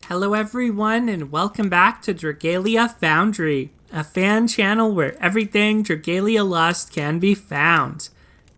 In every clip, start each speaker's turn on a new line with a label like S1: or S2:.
S1: Hello everyone and welcome back to Dragalia Foundry, a fan channel where everything Dragalia Lost can be found.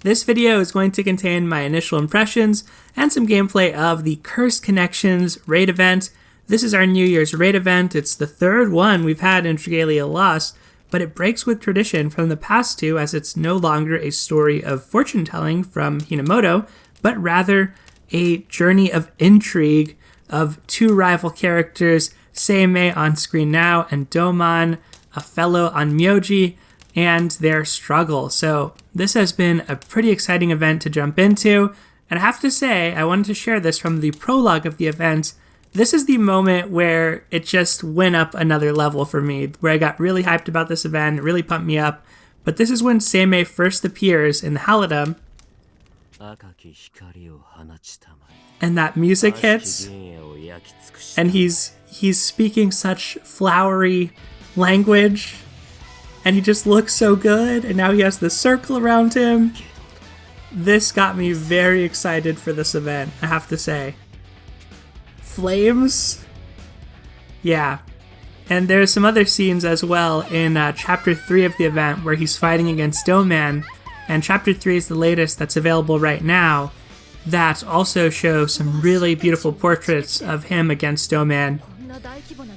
S1: This video is going to contain my initial impressions and some gameplay of the Cursed Connections raid event. This is our New Year's raid event. It's the third one we've had in Dragalia Lost, but it breaks with tradition from the past two as it's no longer a story of fortune telling from Hinamoto, but rather a journey of intrigue of two rival characters, Seimei on screen now and Doman, a fellow on Myoji, and their struggle. So this has been a pretty exciting event to jump into, and I have to say, I wanted to share this from the prologue of the event. This is the moment where it just went up another level for me, where I got really hyped about this event, it really pumped me up. But this is when Seimei first appears in the Halidom, and that music hits, and he's speaking such flowery language, and he just looks so good, and now he has this circle around him. This got me very excited for this event, I have to say. Flames? Yeah. And there's some other scenes as well in Chapter 3 of the event where he's fighting against Doman, and Chapter 3 is the latest that's available right now, that also show some really beautiful portraits of him against Doman.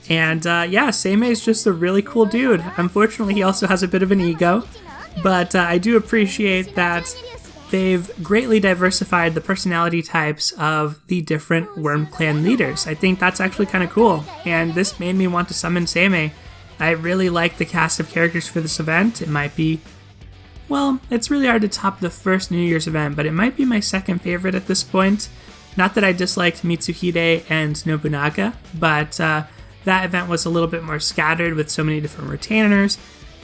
S1: And yeah, Seimei is just a really cool dude. Unfortunately, he also has a bit of an ego, but I do appreciate that they've greatly diversified the personality types of the different Worm Clan leaders. I think that's actually kind of cool, and this made me want to summon Seimei. I really like the cast of characters for this event. It might be, well, it's really hard to top the first New Year's event, but it might be my second favorite at this point. Not that I disliked Mitsuhide and Nobunaga, but that event was a little bit more scattered with so many different retainers.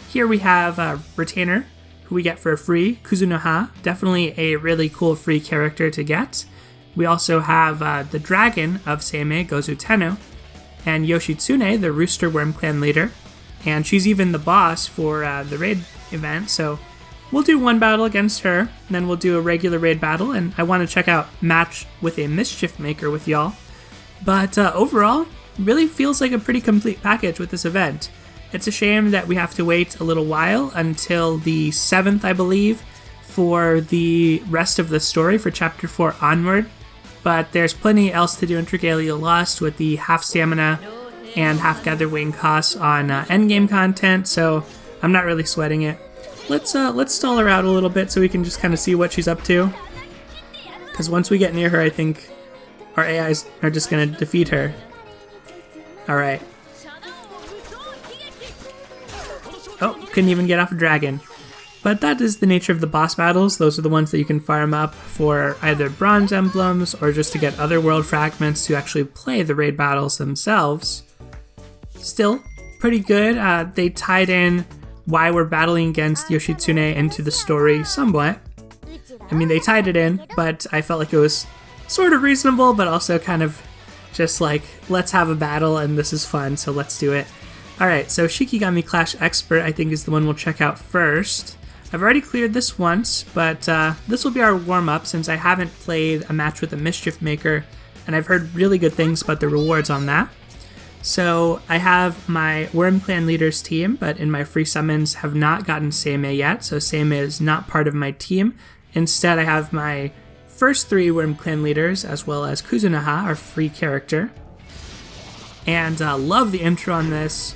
S1: Here we have a retainer who we get for free, Kuzunoha, definitely a really cool free character to get. We also have the dragon of Seimei, Gozu Tenno, and Yoshitsune, the Rooster Worm Clan leader, and she's even the boss for the raid event, so we'll do one battle against her, and then we'll do a regular raid battle, and I want to check out Match with a Mischief Maker with y'all. But overall, really feels like a pretty complete package with this event. It's a shame that we have to wait a little while until the 7th, I believe, for the rest of the story for Chapter 4 onward, but there's plenty else to do in Dragalia Lost with the half stamina and half gather wing costs on endgame content, so I'm not really sweating it. Let's stall her out a little bit so we can just kind of see what she's up to. Because once we get near her, I think our AIs are just going to defeat her. Alright. Oh, couldn't even get off a dragon. But that is the nature of the boss battles. Those are the ones that you can farm up for either bronze emblems or just to get other world fragments to actually play the raid battles themselves. Still, pretty good. They tied in why we're battling against Yoshitsune into the story somewhat. I mean, they tied it in, but I felt like it was sort of reasonable, but also kind of just like, let's have a battle and this is fun, so let's do it. Alright, so Shikigami Clash Expert I think is the one we'll check out first. I've already cleared this once, but this will be our warm-up since I haven't played a match with a Mischief Maker, and I've heard really good things about the rewards on that. So I have my Worm Clan leaders team, but in my free summons have not gotten Seimei yet, so Seimei is not part of my team. Instead, I have my first 3 Worm Clan leaders, as well as Kuzunoha, our free character. And love the intro on this.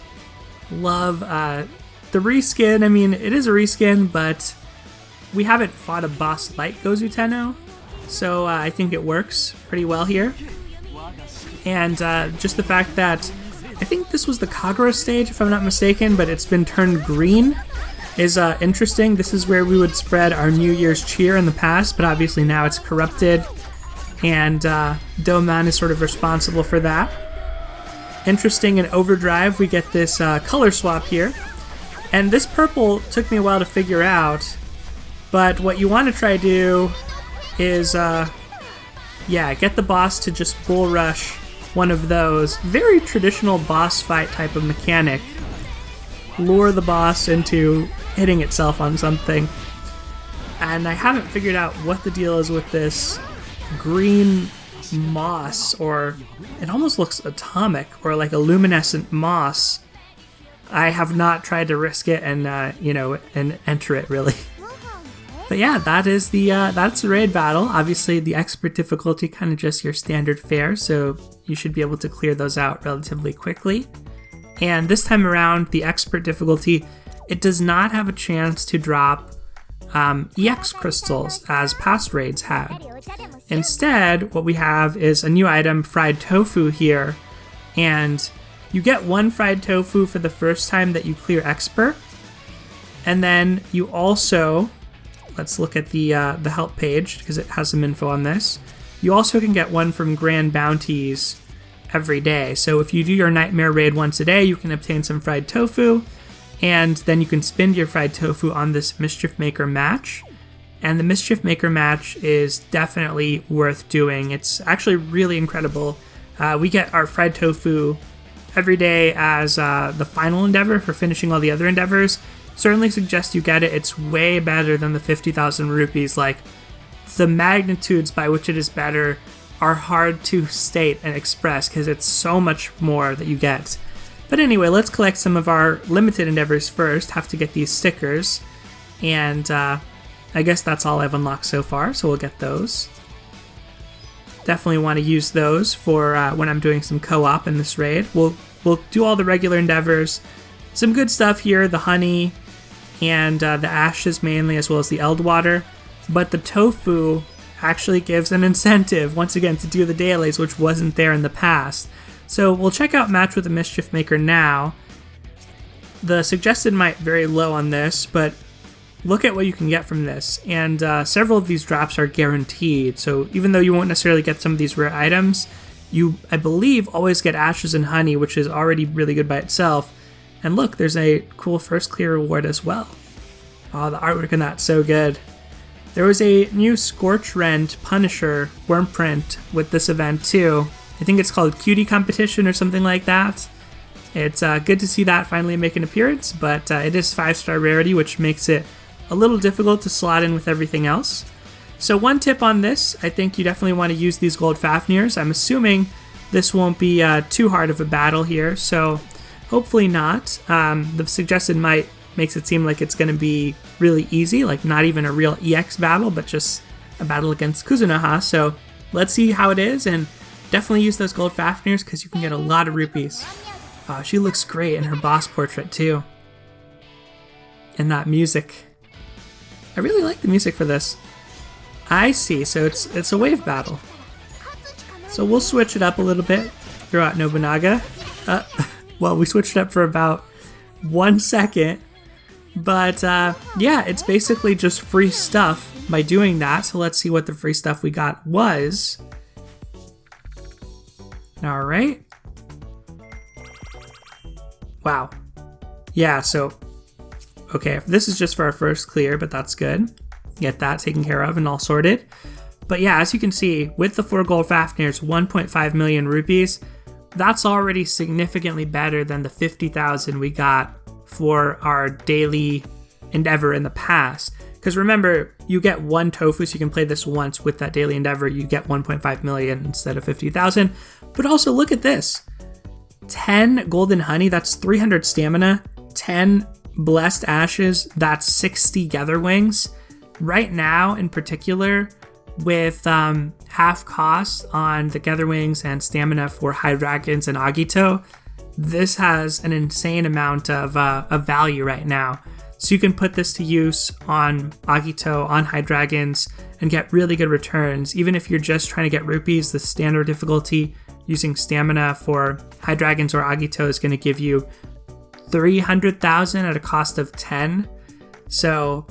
S1: Love the reskin. I mean, it is a reskin, but we haven't fought a boss like Gozu Tenno, so I think it works pretty well here. And just the fact that I think this was the Kagura stage, if I'm not mistaken, but it's been turned green is interesting. This is where we would spread our New Year's cheer in the past, but obviously now it's corrupted, and Doman is sort of responsible for that. Interesting, in Overdrive, we get this color swap here, and this purple took me a while to figure out, but what you want to try to do is, yeah, get the boss to just bull rush one of those. Very traditional boss fight type of mechanic. Lure the boss into hitting itself on something. And I haven't figured out what the deal is with this green moss, or it almost looks atomic, or like a luminescent moss, I have not tried to risk it and and enter it really. But yeah, that is that's the raid battle. Obviously, the expert difficulty kind of just your standard fare, so you should be able to clear those out relatively quickly. And this time around, the expert difficulty, it does not have a chance to drop EX crystals as past raids had. Instead, what we have is a new item, fried tofu here, and you get 1 fried tofu for the first time that you clear expert, and then you also, let's look at the help page because it has some info on this. You also can get 1 from grand bounties every day. So if you do your nightmare raid once a day, you can obtain some fried tofu, and then you can spend your fried tofu on this Mischief Maker match. And the Mischief Maker match is definitely worth doing. It's actually really incredible. We get our fried tofu every day as the final endeavor for finishing all the other endeavors. Certainly suggest you get it. It's way better than the 50,000 rupees. Like, the magnitudes by which it is better are hard to state and express because it's so much more that you get. But anyway, let's collect some of our limited endeavors first. Have to get these stickers, and I guess that's all I've unlocked so far, so we'll get those. Definitely want to use those for when I'm doing some co-op in this raid. We'll do all the regular endeavors. Some good stuff here, the honey and the ashes mainly, as well as the eld water. But the tofu actually gives an incentive, once again, to do the dailies, which wasn't there in the past. So we'll check out Match with the Mischief Maker now. The suggested might very low on this, but look at what you can get from this. And several of these drops are guaranteed, so even though you won't necessarily get some of these rare items, you, I believe, always get ashes and honey, which is already really good by itself. And look, there's a cool first clear reward as well. Oh, the artwork in that's so good. There was a new Scorch Rend Punisher worm print with this event too. I think it's called Cutie Competition or something like that. It's good to see that finally make an appearance, but it is 5-star rarity, which makes it a little difficult to slot in with everything else. So one tip on this, I think you definitely want to use these gold Fafnirs. I'm assuming this won't be too hard of a battle here, so hopefully not. The suggested might makes it seem like it's going to be really easy, like not even a real EX battle, but just a battle against Kuzunoha. So let's see how it is, and definitely use those gold Fafnirs because you can get a lot of rupees. She looks great in her boss portrait too. And that music. I really like the music for this. I see, so it's a wave battle. So we'll switch it up a little bit, throw out Nobunaga. Well, we switched it up for about 1 second. But yeah, it's basically just free stuff by doing that. So let's see what the free stuff we got was. All right. Wow. Yeah, so, okay, this is just for our first clear, but that's good. Get that taken care of and all sorted. But yeah, as you can see, with the 4 gold Fafnirs, 1.5 million rupees, that's already significantly better than the 50,000 we got for our daily endeavor in the past. Because remember, you get 1 tofu, so you can play this once with that daily endeavor. You get 1.5 million instead of 50,000. But also look at this. 10 golden honey, that's 300 stamina. 10 blessed ashes, that's 60 gather wings. Right now, in particular, with half cost on the gather wings and stamina for high dragons and Agito, this has an insane amount of value right now. So you can put this to use on Agito, on high dragons, and get really good returns. Even if you're just trying to get rupees, the standard difficulty using stamina for high dragons or Agito is going to give you 300,000 at a cost of 10. So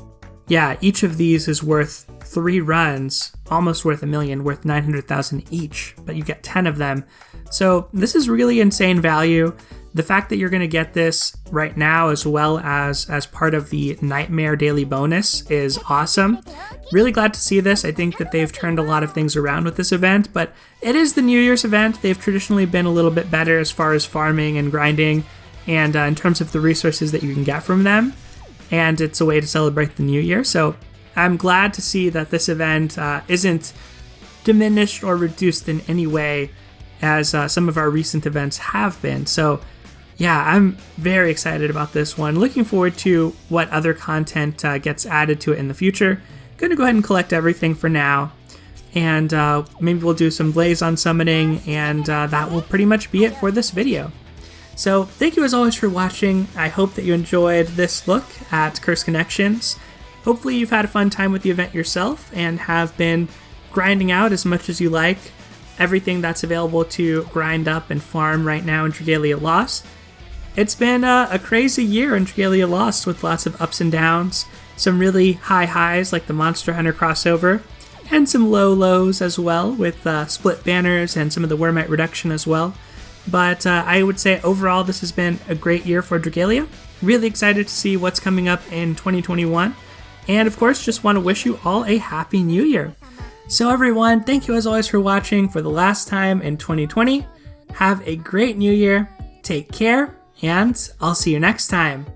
S1: yeah, each of these is worth 3 runs, almost worth 1 million, worth 900,000 each, but you get 10 of them. So this is really insane value. The fact that you're going to get this right now as well as part of the Nightmare Daily Bonus is awesome. Really glad to see this. I think that they've turned a lot of things around with this event, but it is the New Year's event. They've traditionally been a little bit better as far as farming and grinding and in terms of the resources that you can get from them. And it's a way to celebrate the New Year. So I'm glad to see that this event isn't diminished or reduced in any way as some of our recent events have been. So yeah, I'm very excited about this one. Looking forward to what other content gets added to it in the future. Gonna go ahead and collect everything for now. And maybe we'll do some Blaze on summoning, and that will pretty much be it for this video. So thank you as always for watching. I hope that you enjoyed this look at Curse Connections. Hopefully you've had a fun time with the event yourself and have been grinding out as much as you like everything that's available to grind up and farm right now in Dragalia Lost. It's been a crazy year in Dragalia Lost with lots of ups and downs, some really high highs like the Monster Hunter crossover, and some low lows as well with split banners and some of the Wormite reduction as well. But I would say overall this has been a great year for Dragalia. Really excited to see what's coming up in 2021. And of course, just want to wish you all a happy new year. So everyone, thank you as always for watching for the last time in 2020. Have a great new year, take care, and I'll see you next time.